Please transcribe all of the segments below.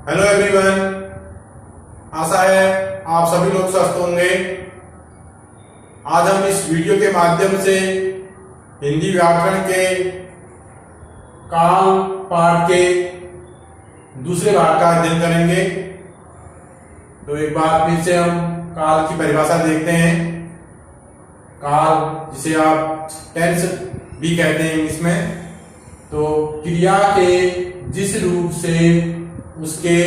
Hello everyone, आशा है आप सभी लोग स्वस्थ होंगे। आज हम इस वीडियो के माध्यम से हिंदी व्याकरण के काल पाठ के दूसरे भाग का अध्ययन करेंगे। तो एक बार फिर से हम काल की परिभाषा देखते हैं। काल, जिसे आप टेंस भी कहते हैं इंग्लिश में, तो क्रिया के जिस रूप से उसके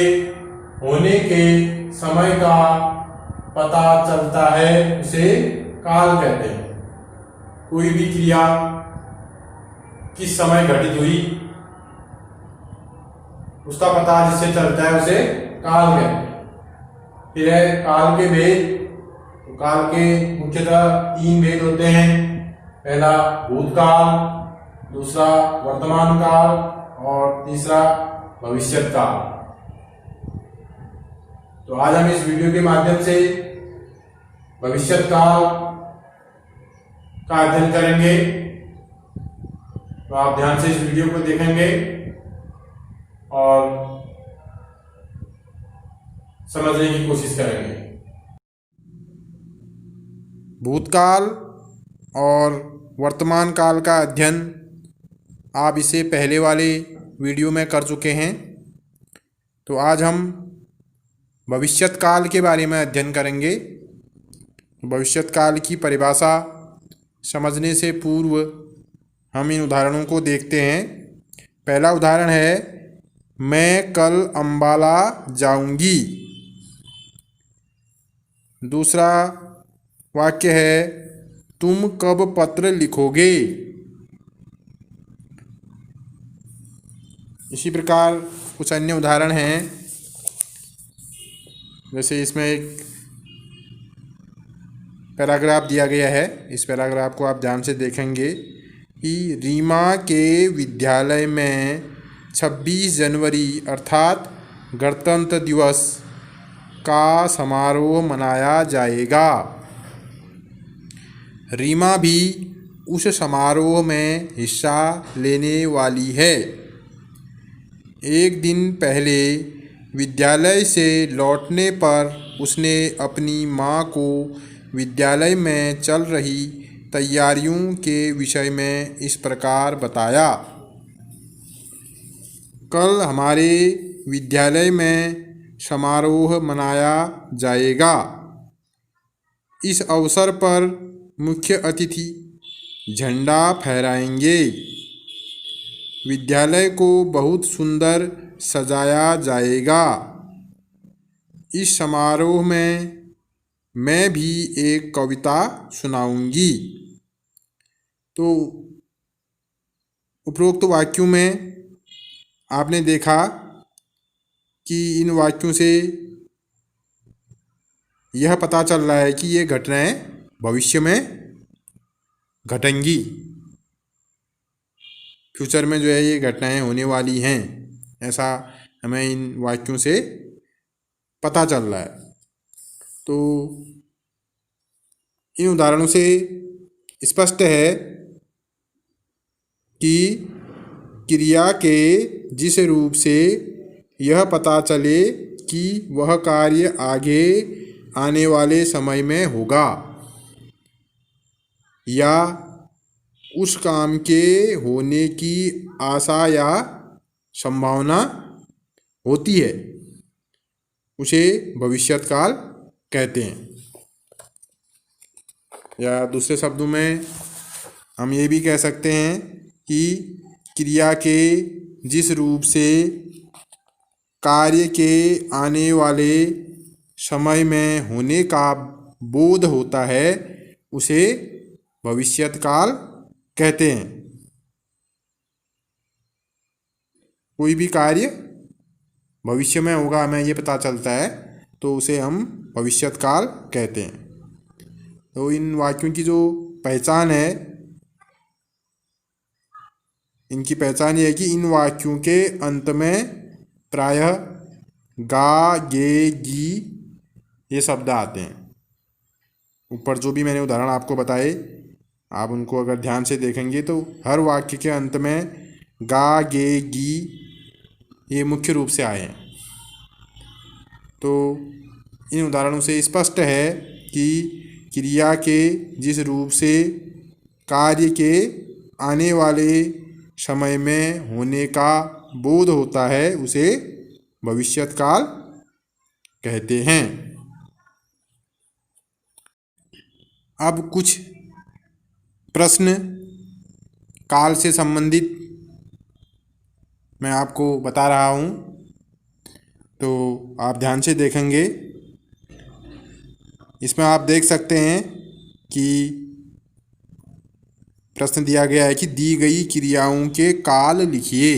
होने के समय का पता चलता है उसे काल कहते हैं। कोई भी क्रिया किस समय घटित हुई उसका पता जिससे चलता है उसे काल कहते हैं। फिर है काल के भेद। तो काल के मुख्यतः 3 भेद होते हैं। पहला भूतकाल, दूसरा वर्तमान काल और तीसरा भविष्यत काल। तो आज हम इस वीडियो के माध्यम से भविष्यत काल का अध्ययन करेंगे। तो आप ध्यान से इस वीडियो को देखेंगे और समझने की कोशिश करेंगे। भूतकाल और वर्तमान काल का अध्ययन आप इसे पहले वाले वीडियो में कर चुके हैं। तो आज हम भविष्यत काल के बारे में अध्ययन करेंगे। भविष्यत काल की परिभाषा समझने से पूर्व हम इन उदाहरणों को देखते हैं। पहला उदाहरण है, मैं कल अंबाला जाऊंगी। दूसरा वाक्य है, तुम कब पत्र लिखोगे। इसी प्रकार कुछ अन्य उदाहरण हैं, जैसे इसमें एक पैराग्राफ दिया गया है। इस पैराग्राफ को आप ध्यान से देखेंगे कि रीमा के विद्यालय में 26 जनवरी अर्थात गणतंत्र दिवस का समारोह मनाया जाएगा। रीमा भी उस समारोह में हिस्सा लेने वाली है। एक दिन पहले विद्यालय से लौटने पर उसने अपनी माँ को विद्यालय में चल रही तैयारियों के विषय में इस प्रकार बताया। कल हमारे विद्यालय में समारोह मनाया जाएगा। इस अवसर पर मुख्य अतिथि झंडा फहराएंगे। विद्यालय को बहुत सुंदर सजाया जाएगा। इस समारोह में मैं भी एक कविता सुनाऊंगी। तो उपरोक्त वाक्यों में आपने देखा कि इन वाक्यों से यह पता चल रहा है कि ये घटनाएं भविष्य में घटेंगी। फ्यूचर में जो है ये घटनाएं होने वाली हैं, ऐसा हमें इन वाक्यों से पता चल रहा है। तो इन उदाहरणों से स्पष्ट है कि क्रिया के जिस रूप से यह पता चले कि वह कार्य आगे आने वाले समय में होगा या उस काम के होने की आशा या संभावना होती है, उसे भविष्यत काल कहते हैं। या दूसरे शब्दों में हम ये भी कह सकते हैं कि क्रिया के जिस रूप से कार्य के आने वाले समय में होने का बोध होता है उसे भविष्यत काल कहते हैं। कोई भी कार्य भविष्य में होगा हमें ये पता चलता है तो उसे हम भविष्यत काल कहते हैं। तो इन वाक्यों की जो पहचान है, इनकी पहचान ये है कि इन वाक्यों के अंत में प्रायः गा, गे, गी ये शब्द आते हैं। ऊपर जो भी मैंने उदाहरण आपको बताए, आप उनको अगर ध्यान से देखेंगे तो हर वाक्य के अंत में गा, गे, गी ये मुख्य रूप से आए हैं। तो इन उदाहरणों से स्पष्ट है कि क्रिया के जिस रूप से कार्य के आने वाले समय में होने का बोध होता है उसे भविष्यत काल कहते हैं। अब कुछ प्रश्न काल से संबंधित मैं आपको बता रहा हूँ, तो आप ध्यान से देखेंगे। इसमें आप देख सकते हैं कि प्रश्न दिया गया है कि दी गई क्रियाओं के काल लिखिए।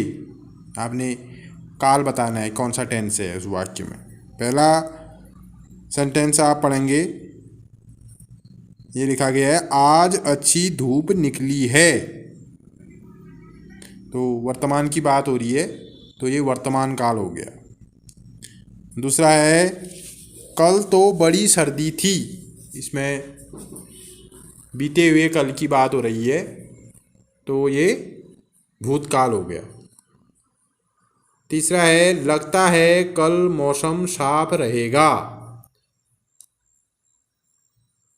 आपने काल बताना है कौन सा टेंस है उस वाक्य में। पहला सेंटेंस आप पढ़ेंगे, ये लिखा गया है आज अच्छी धूप निकली है। तो वर्तमान की बात हो रही है, तो ये वर्तमान काल हो गया। दूसरा है कल तो बड़ी सर्दी थी। इसमें बीते हुए कल की बात हो रही है, तो ये भूतकाल हो गया। तीसरा है लगता है कल मौसम साफ रहेगा।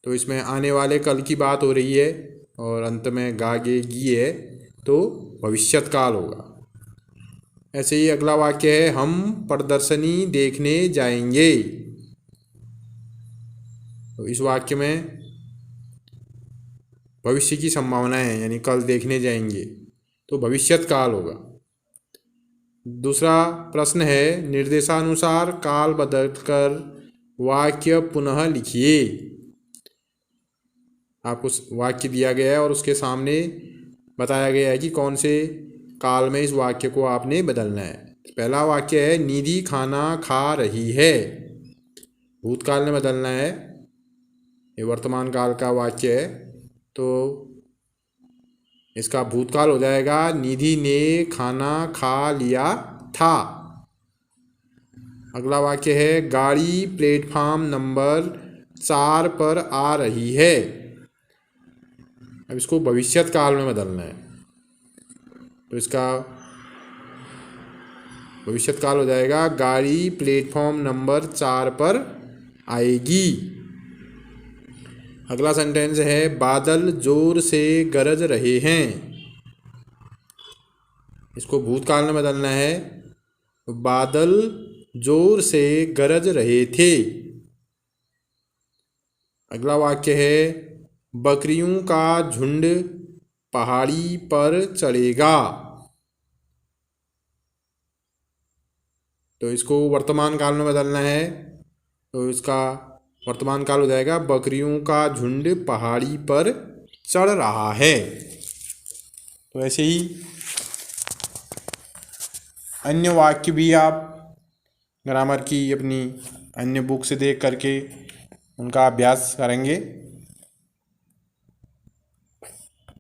तो इसमें आने वाले कल की बात हो रही है और अंत में गागे गी है, तो भविष्यत काल होगा। ऐसे ही अगला वाक्य है हम प्रदर्शनी देखने जाएंगे। तो इस वाक्य में भविष्य की संभावना है, यानी कल देखने जाएंगे, तो भविष्यत काल होगा। दूसरा प्रश्न है निर्देशानुसार काल बदलकर वाक्य पुनः लिखिए। आपको वाक्य दिया गया है और उसके सामने बताया गया है कि कौन से काल में इस वाक्य को आपने बदलना है। पहला वाक्य है निधि खाना खा रही है। भूतकाल में बदलना है, ये वर्तमान काल का वाक्य है, तो इसका भूतकाल हो जाएगा निधि ने खाना खा लिया था। अगला वाक्य है गाड़ी प्लेटफॉर्म नंबर 4 पर आ रही है। अब इसको भविष्यत काल में बदलना है, तो इसका भविष्यत काल हो जाएगा गाड़ी प्लेटफॉर्म नंबर 4 पर आएगी। अगला सेंटेंस है बादल जोर से गरज रहे हैं। इसको भूतकाल में बदलना है, बादल जोर से गरज रहे थे। अगला वाक्य है बकरियों का झुंड पहाड़ी पर चढ़ेगा। तो इसको वर्तमान काल में बदलना है, तो इसका वर्तमान काल हो जाएगा बकरियों का झुंड पहाड़ी पर चढ़ रहा है। तो ऐसे ही अन्य वाक्य भी आप ग्रामर की अपनी अन्य बुक से देख करके उनका अभ्यास करेंगे।